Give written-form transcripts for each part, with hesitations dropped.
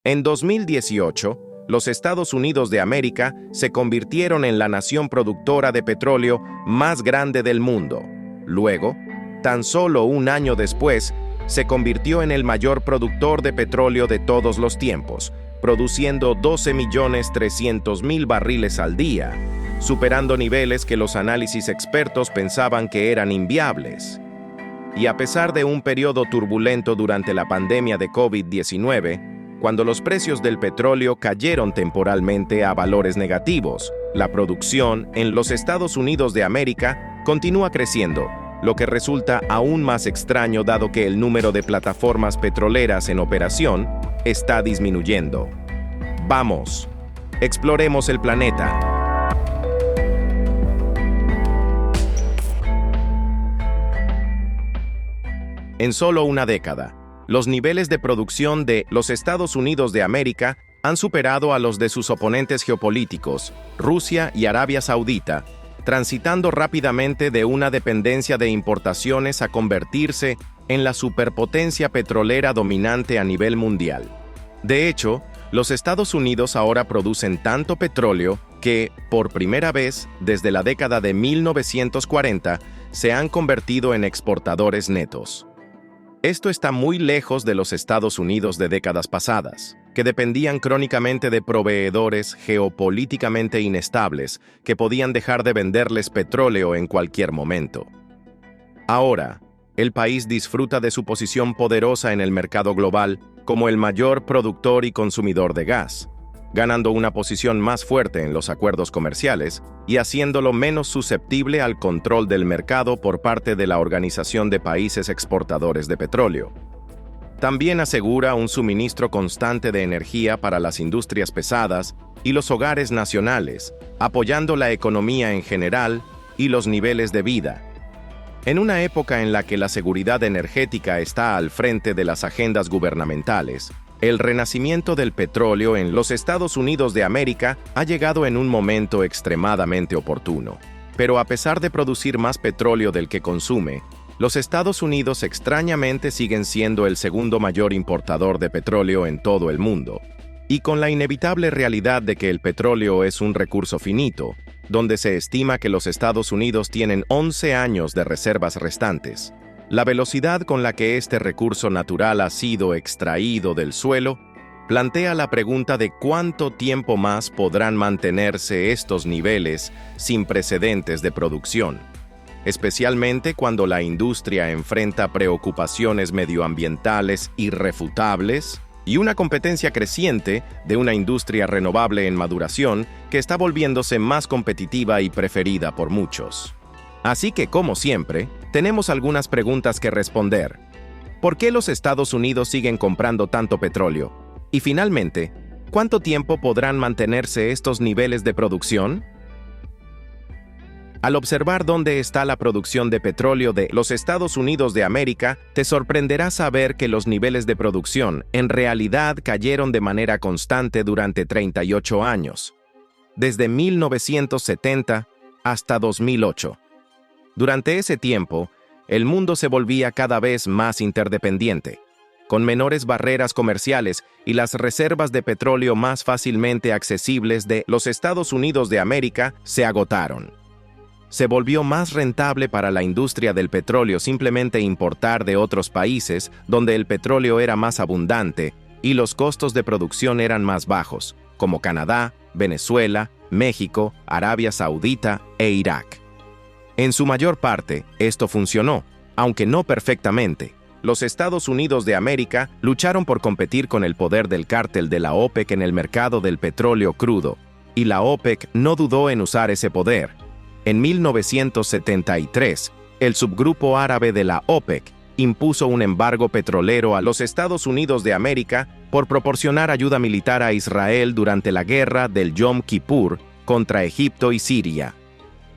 En 2018, los Estados Unidos de América se convirtieron en la nación productora de petróleo más grande del mundo. Luego, tan solo un año después, se convirtió en el mayor productor de petróleo de todos los tiempos, produciendo 12.300.000 barriles al día, superando niveles que los análisis expertos pensaban que eran inviables. Y a pesar de un periodo turbulento durante la pandemia de COVID-19, cuando los precios del petróleo cayeron temporalmente a valores negativos, la producción en los Estados Unidos de América continúa creciendo, lo que resulta aún más extraño dado que el número de plataformas petroleras en operación está disminuyendo. Vamos, exploremos el planeta. En solo una década, los niveles de producción de los Estados Unidos de América han superado a los de sus oponentes geopolíticos, Rusia y Arabia Saudita, transitando rápidamente de una dependencia de importaciones a convertirse en la superpotencia petrolera dominante a nivel mundial. De hecho, los Estados Unidos ahora producen tanto petróleo que, por primera vez desde la década de 1940, se han convertido en exportadores netos. Esto está muy lejos de los Estados Unidos de décadas pasadas, que dependían crónicamente de proveedores geopolíticamente inestables que podían dejar de venderles petróleo en cualquier momento. Ahora, el país disfruta de su posición poderosa en el mercado global como el mayor productor y consumidor de gas, ganando una posición más fuerte en los acuerdos comerciales y haciéndolo menos susceptible al control del mercado por parte de la Organización de Países Exportadores de Petróleo. También asegura un suministro constante de energía para las industrias pesadas y los hogares nacionales, apoyando la economía en general y los niveles de vida. En una época en la que la seguridad energética está al frente de las agendas gubernamentales, el renacimiento del petróleo en los Estados Unidos de América ha llegado en un momento extremadamente oportuno. Pero a pesar de producir más petróleo del que consume, los Estados Unidos extrañamente siguen siendo el segundo mayor importador de petróleo en todo el mundo. Y con la inevitable realidad de que el petróleo es un recurso finito, donde se estima que los Estados Unidos tienen 11 años de reservas restantes, la velocidad con la que este recurso natural ha sido extraído del suelo plantea la pregunta de cuánto tiempo más podrán mantenerse estos niveles sin precedentes de producción, especialmente cuando la industria enfrenta preocupaciones medioambientales irrefutables y una competencia creciente de una industria renovable en maduración que está volviéndose más competitiva y preferida por muchos. Así que, como siempre, tenemos algunas preguntas que responder. ¿Por qué los Estados Unidos siguen comprando tanto petróleo? Y finalmente, ¿cuánto tiempo podrán mantenerse estos niveles de producción? Al observar dónde está la producción de petróleo de los Estados Unidos de América, te sorprenderá saber que los niveles de producción en realidad cayeron de manera constante durante 38 años, desde 1970 hasta 2008. Durante ese tiempo, el mundo se volvía cada vez más interdependiente, con menores barreras comerciales y las reservas de petróleo más fácilmente accesibles de los Estados Unidos de América se agotaron. Se volvió más rentable para la industria del petróleo simplemente importar de otros países donde el petróleo era más abundante y los costos de producción eran más bajos, como Canadá, Venezuela, México, Arabia Saudita e Irak. En su mayor parte, esto funcionó, aunque no perfectamente. Los Estados Unidos de América lucharon por competir con el poder del cártel de la OPEC en el mercado del petróleo crudo, y la OPEC no dudó en usar ese poder. En 1973, el subgrupo árabe de la OPEC impuso un embargo petrolero a los Estados Unidos de América por proporcionar ayuda militar a Israel durante la guerra del Yom Kippur contra Egipto y Siria.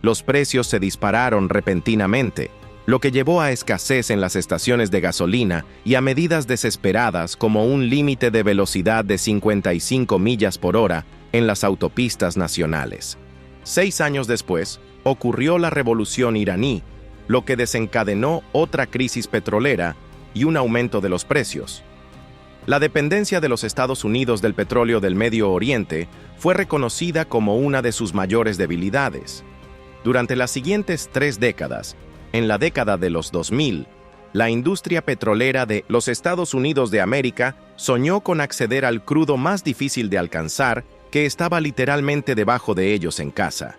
Los precios se dispararon repentinamente, lo que llevó a escasez en las estaciones de gasolina y a medidas desesperadas como un límite de velocidad de 55 millas por hora en las autopistas nacionales. 6 años después, ocurrió la revolución iraní, lo que desencadenó otra crisis petrolera y un aumento de los precios. La dependencia de los Estados Unidos del petróleo del Medio Oriente fue reconocida como una de sus mayores debilidades. Durante las siguientes 3 décadas, en la década de los 2000, la industria petrolera de los Estados Unidos de América soñó con acceder al crudo más difícil de alcanzar, que estaba literalmente debajo de ellos en casa.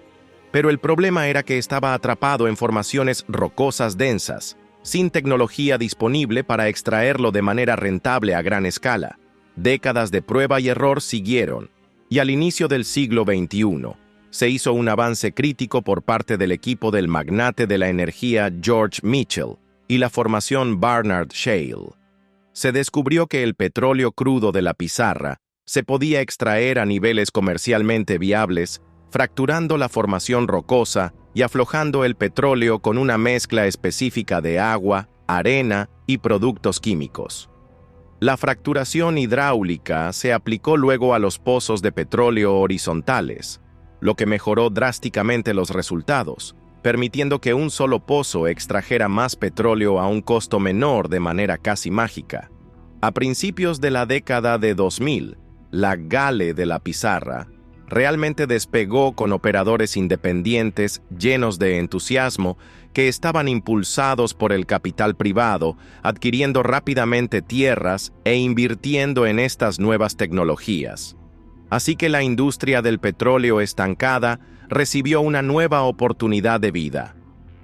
Pero el problema era que estaba atrapado en formaciones rocosas densas, sin tecnología disponible para extraerlo de manera rentable a gran escala. Décadas de prueba y error siguieron, y al inicio del siglo XXI, se hizo un avance crítico por parte del equipo del magnate de la energía George Mitchell y la formación Barnard Shale. Se descubrió que el petróleo crudo de la pizarra se podía extraer a niveles comercialmente viables, fracturando la formación rocosa y aflojando el petróleo con una mezcla específica de agua, arena y productos químicos. La fracturación hidráulica se aplicó luego a los pozos de petróleo horizontales, lo que mejoró drásticamente los resultados, permitiendo que un solo pozo extrajera más petróleo a un costo menor de manera casi mágica. A principios de la década de 2000, la Gale de la pizarra realmente despegó con operadores independientes llenos de entusiasmo que estaban impulsados por el capital privado, adquiriendo rápidamente tierras e invirtiendo en estas nuevas tecnologías. Así que la industria del petróleo estancada recibió una nueva oportunidad de vida.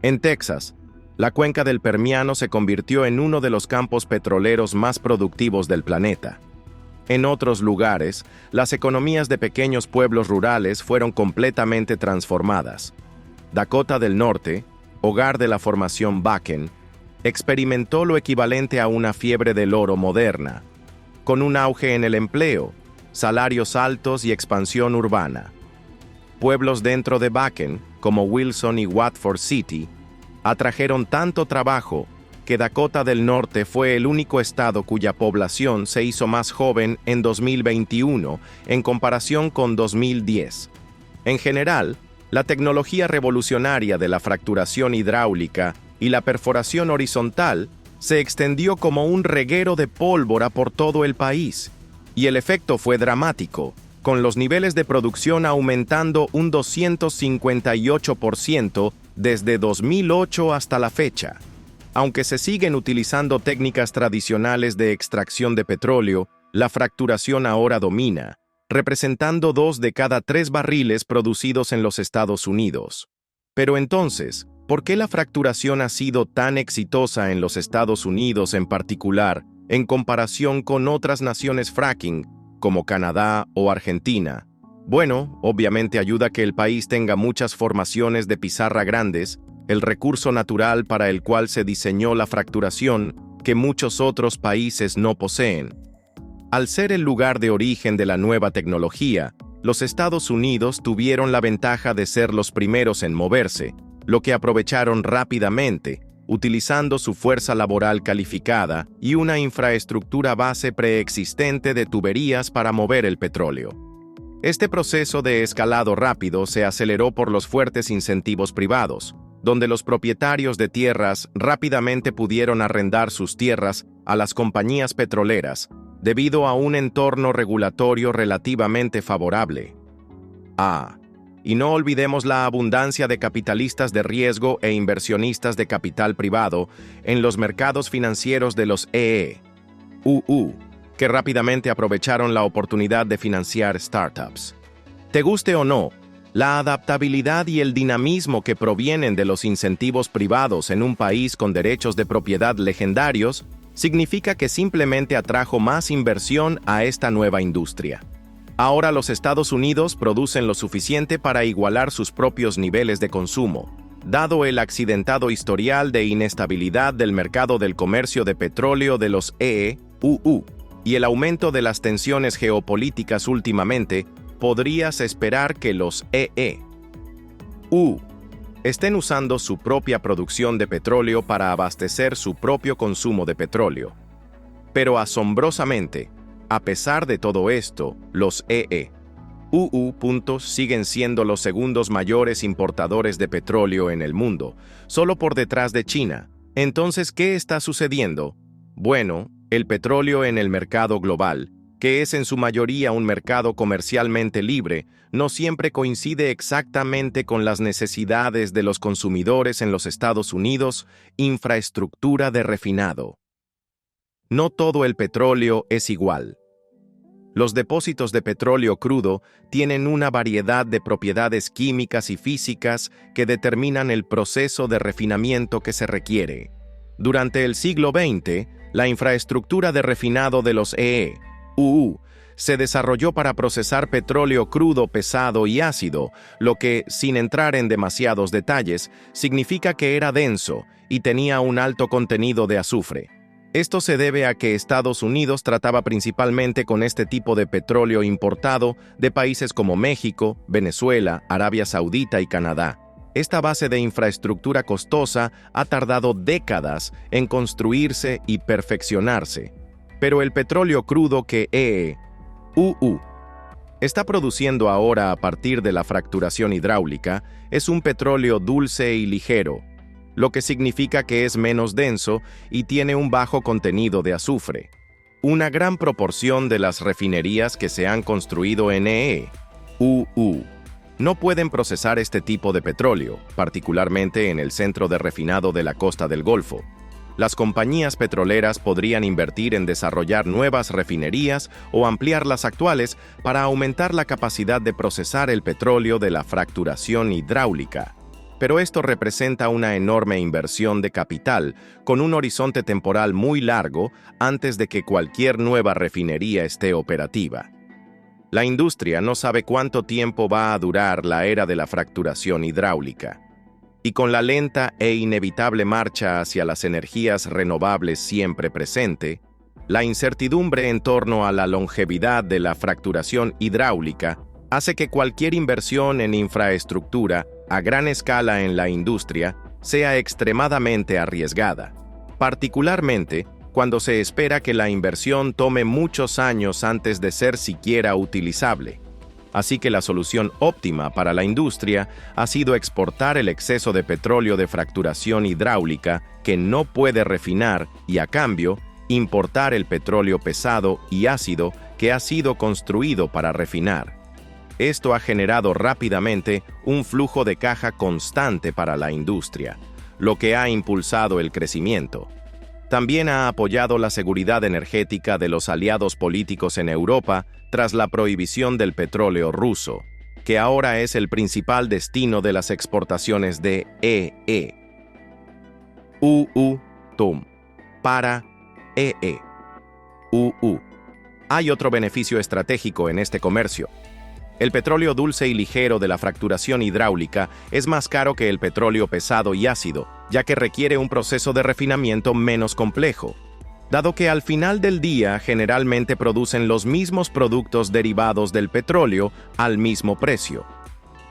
En Texas, la cuenca del Permiano se convirtió en uno de los campos petroleros más productivos del planeta. En otros lugares, las economías de pequeños pueblos rurales fueron completamente transformadas. Dakota del Norte, hogar de la formación Bakken, experimentó lo equivalente a una fiebre del oro moderna, con un auge en el empleo, salarios altos y expansión urbana. Pueblos dentro de Bakken, como Wilson y Watford City, atrajeron tanto trabajo que Dakota del Norte fue el único estado cuya población se hizo más joven en 2021 en comparación con 2010. En general, la tecnología revolucionaria de la fracturación hidráulica y la perforación horizontal se extendió como un reguero de pólvora por todo el país, y el efecto fue dramático, con los niveles de producción aumentando un 258% desde 2008 hasta la fecha. Aunque se siguen utilizando técnicas tradicionales de extracción de petróleo, la fracturación ahora domina, representando 2 de cada 3 barriles producidos en los Estados Unidos. Pero entonces, ¿por qué la fracturación ha sido tan exitosa en los Estados Unidos en particular, en comparación con otras naciones fracking, como Canadá o Argentina? Bueno, obviamente ayuda a que el país tenga muchas formaciones de pizarra grandes, el recurso natural para el cual se diseñó la fracturación, que muchos otros países no poseen. Al ser el lugar de origen de la nueva tecnología, los Estados Unidos tuvieron la ventaja de ser los primeros en moverse, lo que aprovecharon rápidamente, utilizando su fuerza laboral calificada y una infraestructura base preexistente de tuberías para mover el petróleo. Este proceso de escalado rápido se aceleró por los fuertes incentivos privados, donde los propietarios de tierras rápidamente pudieron arrendar sus tierras a las compañías petroleras, debido a un entorno regulatorio relativamente favorable. Y no olvidemos la abundancia de capitalistas de riesgo e inversionistas de capital privado en los mercados financieros de los EE-UU, que rápidamente aprovecharon la oportunidad de financiar startups. Te guste o no, la adaptabilidad y el dinamismo que provienen de los incentivos privados en un país con derechos de propiedad legendarios significa que simplemente atrajo más inversión a esta nueva industria. Ahora los Estados Unidos producen lo suficiente para igualar sus propios niveles de consumo, dado el accidentado historial de inestabilidad del mercado del comercio de petróleo de los EE-UU y el aumento de las tensiones geopolíticas últimamente. Podrías esperar que los EE-UU estén usando su propia producción de petróleo para abastecer su propio consumo de petróleo. Pero asombrosamente, a pesar de todo esto, los EE-UU siguen siendo los segundos mayores importadores de petróleo en el mundo, solo por detrás de China. Entonces, ¿qué está sucediendo? Bueno, El petróleo en el mercado global, que es en su mayoría un mercado comercialmente libre, no siempre coincide exactamente con las necesidades de los consumidores en los Estados Unidos. Infraestructura de refinado. No todo el petróleo es igual. Los depósitos de petróleo crudo tienen una variedad de propiedades químicas y físicas que determinan el proceso de refinamiento que se requiere. Durante el siglo XX, la infraestructura de refinado de los EE-UU se desarrolló para procesar petróleo crudo pesado y ácido, lo que, sin entrar en demasiados detalles, significa que era denso y tenía un alto contenido de azufre. Esto se debe a que Estados Unidos trataba principalmente con este tipo de petróleo importado de países como México, Venezuela, Arabia Saudita y Canadá. Esta base de infraestructura costosa ha tardado décadas en construirse y perfeccionarse. Pero el petróleo crudo que EE-UU está produciendo ahora a partir de la fracturación hidráulica es un petróleo dulce y ligero, lo que significa que es menos denso y tiene un bajo contenido de azufre. Una gran proporción de las refinerías que se han construido en EE-UU no pueden procesar este tipo de petróleo, particularmente en el centro de refinado de la costa del Golfo. Las compañías petroleras podrían invertir en desarrollar nuevas refinerías o ampliar las actuales para aumentar la capacidad de procesar el petróleo de la fracturación hidráulica. Pero esto representa una enorme inversión de capital, con un horizonte temporal muy largo antes de que cualquier nueva refinería esté operativa. La industria no sabe cuánto tiempo va a durar la era de la fracturación hidráulica. Y con la lenta e inevitable marcha hacia las energías renovables siempre presente, la incertidumbre en torno a la longevidad de la fracturación hidráulica hace que cualquier inversión en infraestructura a gran escala en la industria sea extremadamente arriesgada, particularmente cuando se espera que la inversión tome muchos años antes de ser siquiera utilizable. Así que la solución óptima para la industria ha sido exportar el exceso de petróleo de fracturación hidráulica que no puede refinar y, a cambio, importar el petróleo pesado y ácido que ha sido construido para refinar. Esto ha generado rápidamente un flujo de caja constante para la industria, lo que ha impulsado el crecimiento. También ha apoyado la seguridad energética de los aliados políticos en Europa tras la prohibición del petróleo ruso, que ahora es el principal destino de las exportaciones de EE-UU-TUM para EE-UU. Hay otro beneficio estratégico en este comercio. El petróleo dulce y ligero de la fracturación hidráulica es más caro que el petróleo pesado y ácido, ya que requiere un proceso de refinamiento menos complejo. Dado que al final del día generalmente producen los mismos productos derivados del petróleo al mismo precio.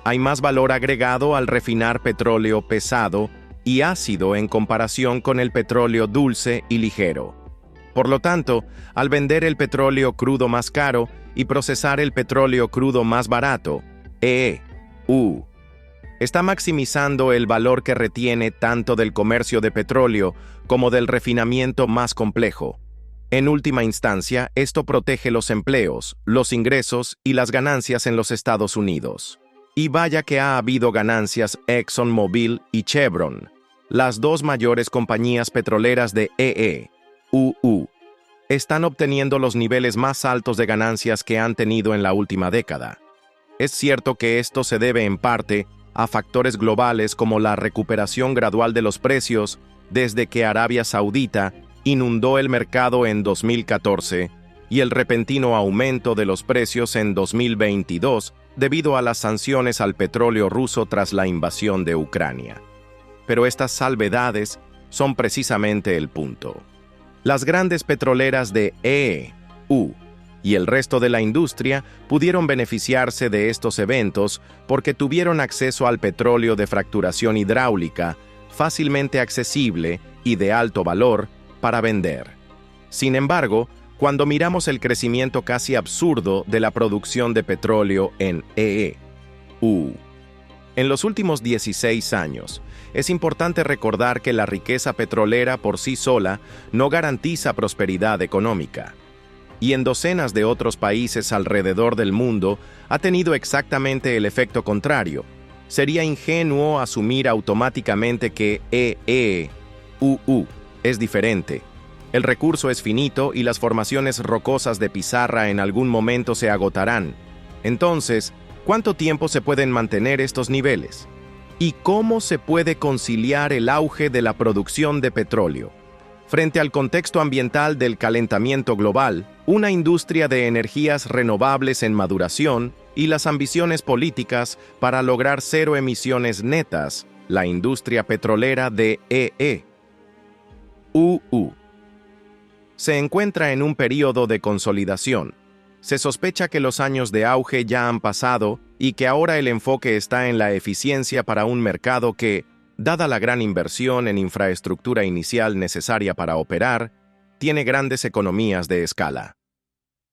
Hay más valor agregado al refinar petróleo pesado y ácido en comparación con el petróleo dulce y ligero. Por lo tanto, al vender el petróleo crudo más caro y procesar el petróleo crudo más barato, EE-UU está maximizando el valor que retiene tanto del comercio de petróleo como del refinamiento más complejo. En última instancia, esto protege los empleos, los ingresos y las ganancias en los Estados Unidos. Y vaya que ha habido ganancias. ExxonMobil y Chevron, las dos mayores compañías petroleras de EE-UU, están obteniendo los niveles más altos de ganancias que han tenido en la última década. Es cierto que esto se debe en parte a factores globales como la recuperación gradual de los precios desde que Arabia Saudita inundó el mercado en 2014 y el repentino aumento de los precios en 2022 debido a las sanciones al petróleo ruso tras la invasión de Ucrania. Pero estas salvedades son precisamente el punto. Las grandes petroleras de EE-UU y el resto de la industria pudieron beneficiarse de estos eventos porque tuvieron acceso al petróleo de fracturación hidráulica fácilmente accesible y de alto valor para vender. Sin embargo, cuando miramos el crecimiento casi absurdo de la producción de petróleo en EE-UU, En los últimos 16 años, es importante recordar que la riqueza petrolera por sí sola no garantiza prosperidad económica. Y en docenas de otros países alrededor del mundo ha tenido exactamente el efecto contrario. Sería ingenuo asumir automáticamente que es diferente. El recurso es finito y las formaciones rocosas de pizarra en algún momento se agotarán. Entonces, ¿cuánto tiempo se pueden mantener estos niveles? ¿Y cómo se puede conciliar el auge de la producción de petróleo? Frente al contexto ambiental del calentamiento global, una industria de energías renovables en maduración y las ambiciones políticas para lograr cero emisiones netas, la industria petrolera de se encuentra en un periodo de consolidación. Se sospecha que los años de auge ya han pasado y que ahora el enfoque está en la eficiencia para un mercado que, dada la gran inversión en infraestructura inicial necesaria para operar, tiene grandes economías de escala.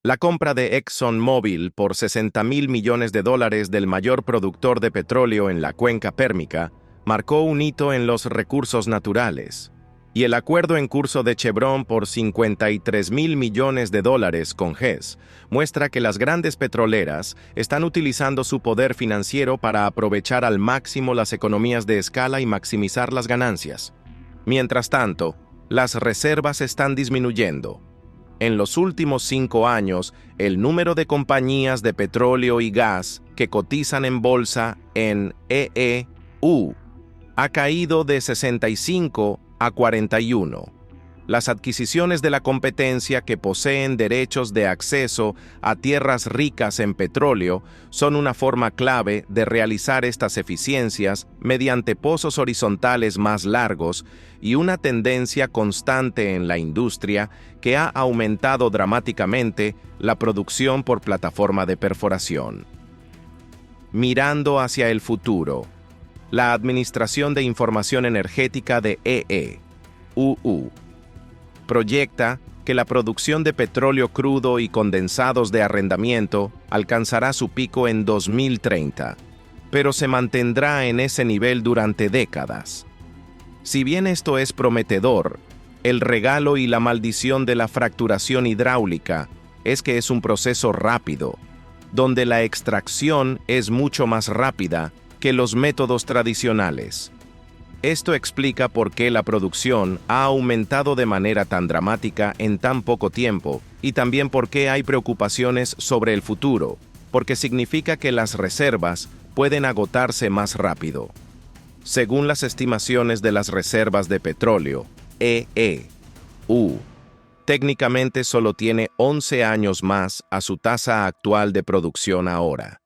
La compra de ExxonMobil por $60.000 millones del mayor productor de petróleo en la cuenca pérmica marcó un hito en los recursos naturales, y el acuerdo en curso de Chevron por $53.000 millones con Hess muestra que las grandes petroleras están utilizando su poder financiero para aprovechar al máximo las economías de escala y maximizar las ganancias. Mientras tanto, las reservas están disminuyendo. En los últimos 5 años, el número de compañías de petróleo y gas que cotizan en bolsa en ha caído de 65 a 41. Las adquisiciones de la competencia que poseen derechos de acceso a tierras ricas en petróleo son una forma clave de realizar estas eficiencias mediante pozos horizontales más largos y una tendencia constante en la industria que ha aumentado dramáticamente la producción por plataforma de perforación. Mirando hacia el futuro, la Administración de Información Energética de proyecta que la producción de petróleo crudo y condensados de arrendamiento alcanzará su pico en 2030, pero se mantendrá en ese nivel durante décadas. Si bien esto es prometedor, el regalo y la maldición de la fracturación hidráulica es que es un proceso rápido, donde la extracción es mucho más rápida que los métodos tradicionales. Esto explica por qué la producción ha aumentado de manera tan dramática en tan poco tiempo y también por qué hay preocupaciones sobre el futuro, porque significa que las reservas pueden agotarse más rápido. Según las estimaciones de las reservas de petróleo, técnicamente solo tiene 11 años más a su tasa actual de producción ahora.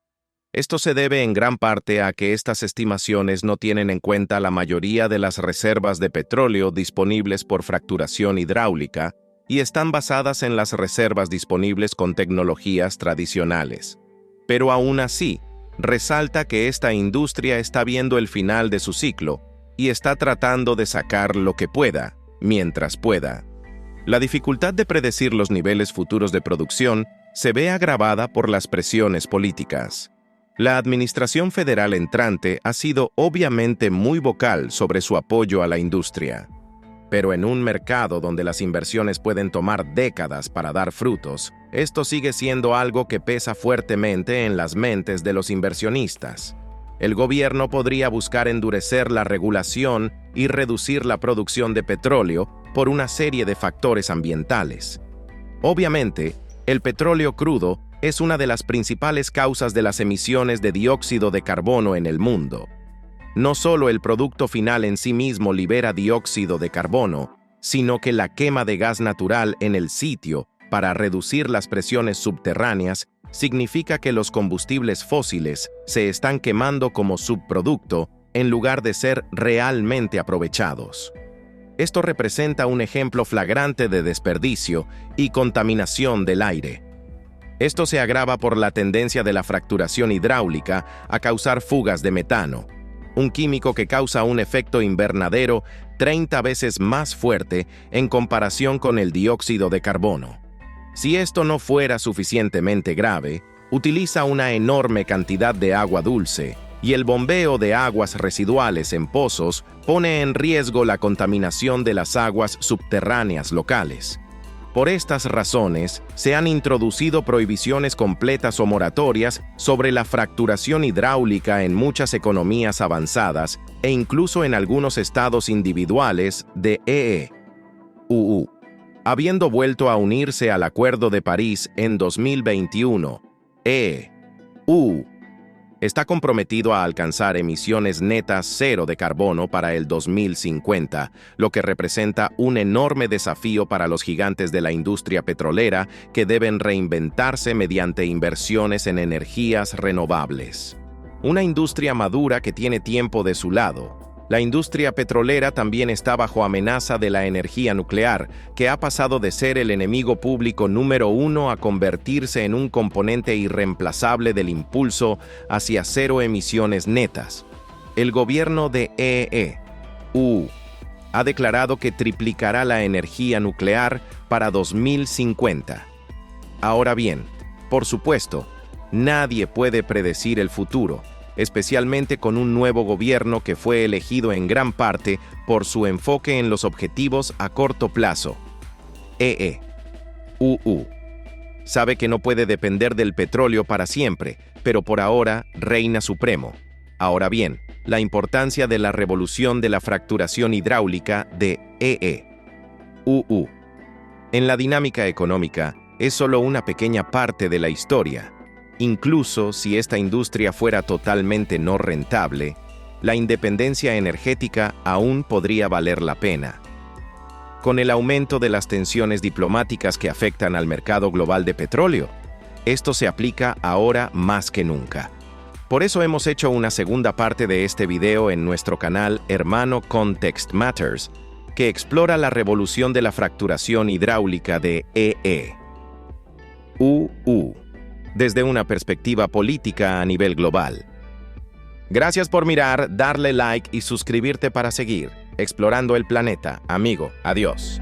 Esto se debe en gran parte a que estas estimaciones no tienen en cuenta la mayoría de las reservas de petróleo disponibles por fracturación hidráulica y están basadas en las reservas disponibles con tecnologías tradicionales. Pero aún así, resalta que esta industria está viendo el final de su ciclo y está tratando de sacar lo que pueda, mientras pueda. La dificultad de predecir los niveles futuros de producción se ve agravada por las presiones políticas. La administración federal entrante ha sido obviamente muy vocal sobre su apoyo a la industria. Pero en un mercado donde las inversiones pueden tomar décadas para dar frutos, esto sigue siendo algo que pesa fuertemente en las mentes de los inversionistas. El gobierno podría buscar endurecer la regulación y reducir la producción de petróleo por una serie de factores ambientales. Obviamente, el petróleo crudo es una de las principales causas de las emisiones de dióxido de carbono en el mundo. No solo el producto final en sí mismo libera dióxido de carbono, sino que la quema de gas natural en el sitio para reducir las presiones subterráneas significa que los combustibles fósiles se están quemando como subproducto en lugar de ser realmente aprovechados. Esto representa un ejemplo flagrante de desperdicio y contaminación del aire. Esto se agrava por la tendencia de la fracturación hidráulica a causar fugas de metano, un químico que causa un efecto invernadero 30 veces más fuerte en comparación con el dióxido de carbono. Si esto no fuera suficientemente grave, utiliza una enorme cantidad de agua dulce, y el bombeo de aguas residuales en pozos pone en riesgo la contaminación de las aguas subterráneas locales. Por estas razones, se han introducido prohibiciones completas o moratorias sobre la fracturación hidráulica en muchas economías avanzadas e incluso en algunos estados individuales de EU. Habiendo vuelto a unirse al Acuerdo de París en 2021, EU está comprometido a alcanzar emisiones netas cero de carbono para el 2050, lo que representa un enorme desafío para los gigantes de la industria petrolera que deben reinventarse mediante inversiones en energías renovables. Una industria madura que tiene tiempo de su lado. La industria petrolera también está bajo amenaza de la energía nuclear, que ha pasado de ser el enemigo público número 1 a convertirse en un componente irreemplazable del impulso hacia cero emisiones netas. El gobierno de EU ha declarado que triplicará la energía nuclear para 2050. Ahora bien, por supuesto, nadie puede predecir el futuro, especialmente con un nuevo gobierno que fue elegido en gran parte por su enfoque en los objetivos a corto plazo. EU sabe que no puede depender del petróleo para siempre, pero por ahora reina supremo. Ahora bien, la importancia de la revolución de la fracturación hidráulica de EU en la dinámica económica es solo una pequeña parte de la historia. Incluso si esta industria fuera totalmente no rentable, la independencia energética aún podría valer la pena. Con el aumento de las tensiones diplomáticas que afectan al mercado global de petróleo, esto se aplica ahora más que nunca. Por eso hemos hecho una segunda parte de este video en nuestro canal hermano Context Matters, que explora la revolución de la fracturación hidráulica de EU desde una perspectiva política a nivel global. Gracias por mirar, darle like y suscribirte para seguir explorando el planeta. Amigo, adiós.